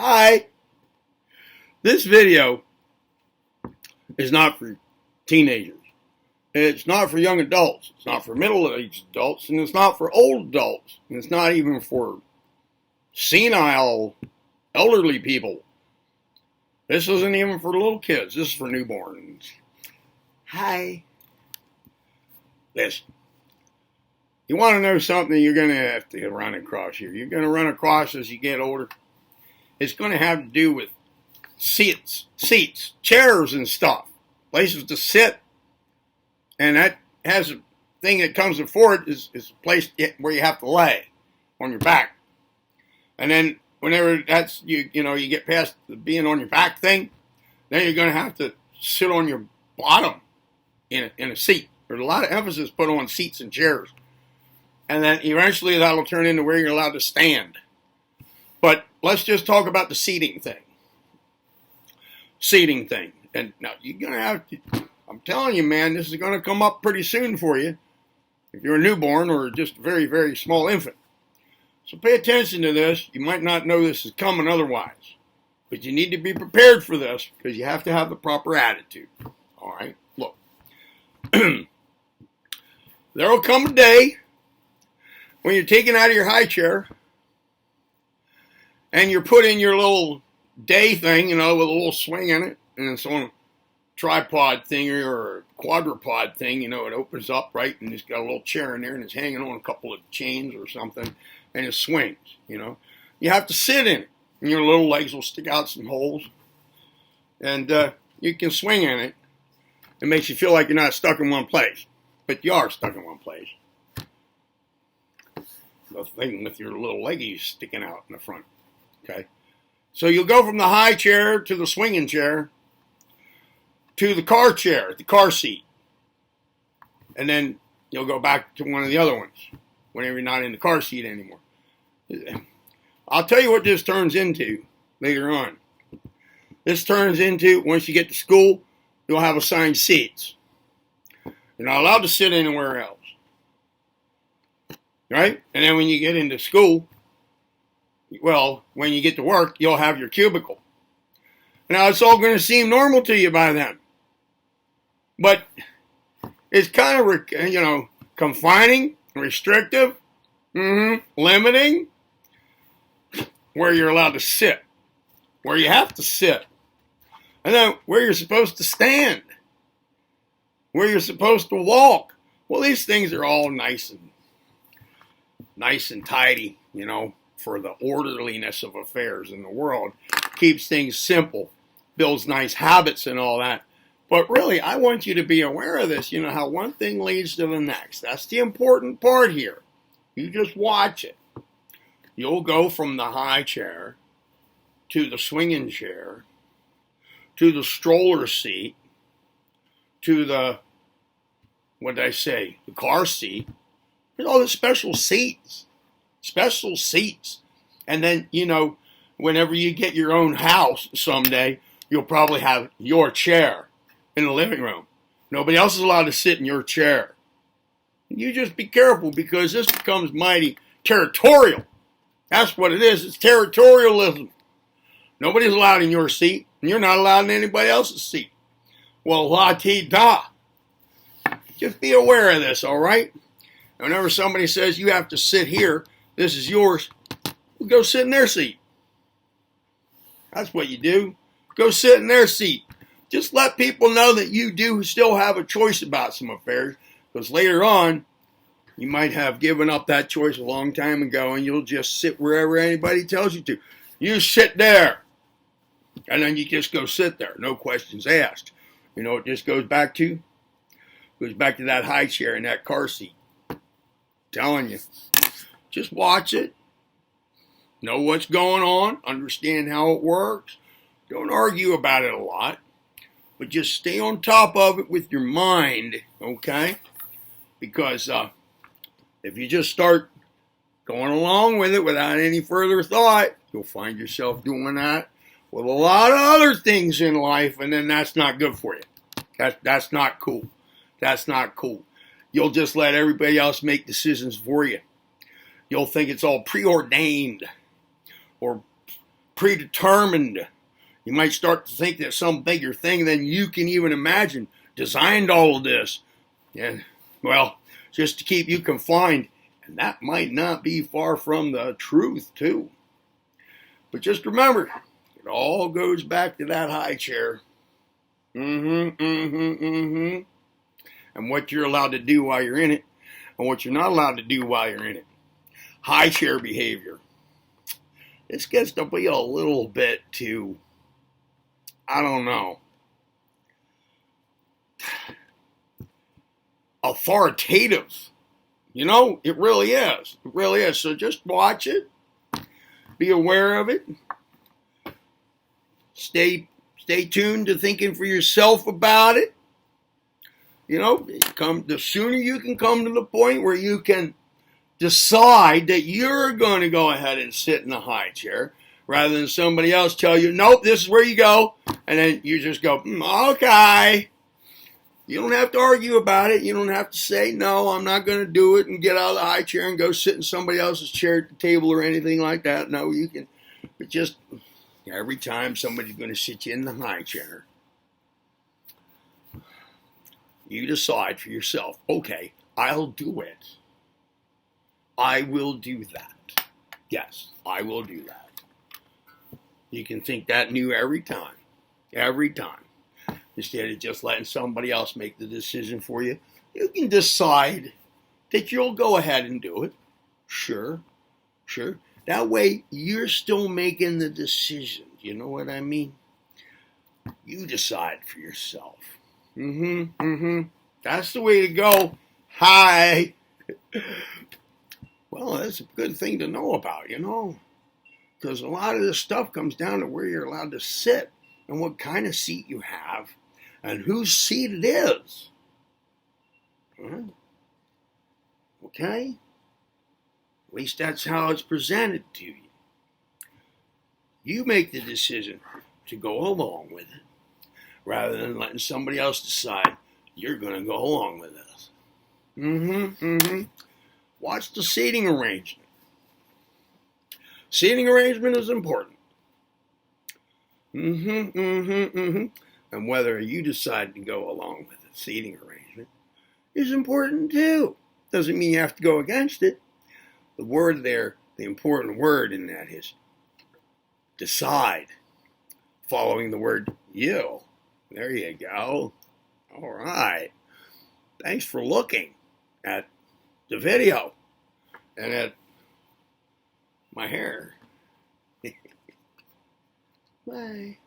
Hi, this video is not for teenagers. It's not for young adults. It's not for middle-aged adults. And it's not for old adults. And it's not even for senile, elderly people. This isn't even for little kids. This is for newborns. Hi. Listen. You want to know something you're going to have to run across here. You're going to run across as you get older. It's going to have to do with seats, chairs and stuff, places to sit. And that has a thing that comes before it is a place where you have to lay on your back. And then whenever that's, you get past the being on your back thing, then you're going to have to sit on your bottom in a seat. There's a lot of emphasis put on seats and chairs. And then eventually that'll turn into where you're allowed to stand. But let's just talk about the seating thing. And now you're going to have to, I'm telling you, man, this is going to come up pretty soon for you if you're a newborn or just a very, very small infant. So pay attention to this. You might not know this is coming otherwise. But you need to be prepared for this because you have to have the proper attitude. All right? Look. There will come a day when you're taken out of your high chair and you're put in your little day thing, with a little swing in it, and it's on a tripod thing or a quadrupod thing, it opens up, right, and it's got a little chair in there, and it's hanging on a couple of chains or something, and it swings, You have to sit in it, and your little legs will stick out some holes, and you can swing in it. It makes you feel like you're not stuck in one place, but you are stuck in one place. The thing with your little leggies sticking out in the front. Okay, so you'll go from the high chair to the swinging chair to the car chair, the car seat, and then you'll go back to one of the other ones whenever you're not in the car seat anymore. I'll tell you what this turns into later on. This turns into, once you get to school, you'll have assigned seats. You're not allowed to sit anywhere else. Right? And then when you get into school, when you get to work, you'll have your cubicle. Now, it's all going to seem normal to you by then. But it's kind of, confining, restrictive, limiting, where you're allowed to sit, where you have to sit, and then where you're supposed to stand, where you're supposed to walk. Well, these things are all nice and tidy, for the orderliness of affairs in the world. Keeps things simple, builds nice habits and all that. But really, I want you to be aware of this, how one thing leads to the next. That's the important part here. You just watch it. You'll go from the high chair to the swinging chair to the stroller seat to the, the car seat. There's all the special seats. And then, whenever you get your own house someday, you'll probably have your chair in the living room. Nobody else is allowed to sit in your chair. You just be careful because this becomes mighty territorial. That's what it is. It's territorialism. Nobody's allowed in your seat, and you're not allowed in anybody else's seat. Well, la-ti-da. Just be aware of this, all right? Whenever somebody says you have to sit here, this is yours, well, go sit in their seat. That's what you do. Go sit in their seat. Just let people know that you do still have a choice about some affairs, because later on, you might have given up that choice a long time ago, and you'll just sit wherever anybody tells you to. You sit there, and then you just go sit there, no questions asked. It just goes back to that high chair in that car seat. Telling you, just watch it, know what's going on, understand how it works. Don't argue about it a lot, but just stay on top of it with your mind, okay? Because if you just start going along with it without any further thought, you'll find yourself doing that with a lot of other things in life, and then that's not good for you. That's not cool. That's not cool. You'll just let everybody else make decisions for you. You'll think it's all preordained or predetermined. You might start to think that some bigger thing than you can even imagine designed all of this. And, well, just to keep you confined. And that might not be far from the truth, too. But just remember, it all goes back to that high chair. And what you're allowed to do while you're in it, and what you're not allowed to do while you're in it. High chair behavior. This gets to be a little bit too, I don't know, authoritative. You know, it really is. It really is. So just watch it. Be aware of it. Stay tuned to thinking for yourself about it. You know, the sooner you can come to the point where you can decide that you're going to go ahead and sit in the high chair rather than somebody else tell you, nope, this is where you go. And then you just go, okay. You don't have to argue about it. You don't have to say, no, I'm not going to do it and get out of the high chair and go sit in somebody else's chair at the table or anything like that. No, you can. But just every time somebody's going to sit you in the high chair, you decide for yourself, okay, I'll do it. I will do that. Yes, I will do that. You can think that new every time. Every time. Instead of just letting somebody else make the decision for you, you can decide that you'll go ahead and do it. Sure. That way, you're still making the decision. You know what I mean? You decide for yourself. That's the way to go. Hi. Well, that's a good thing to know about, you know, because a lot of this stuff comes down to where you're allowed to sit and what kind of seat you have and whose seat it is. Okay? At least that's how it's presented to you. You make the decision to go along with it rather than letting somebody else decide you're going to go along with this. Watch the seating arrangement. Seating arrangement is important. And whether you decide to go along with the seating arrangement is important too. Doesn't mean you have to go against it. The word there, the important word in that is decide. Following the word you. There you go. All right. Thanks for looking at the video and at my hair. Bye.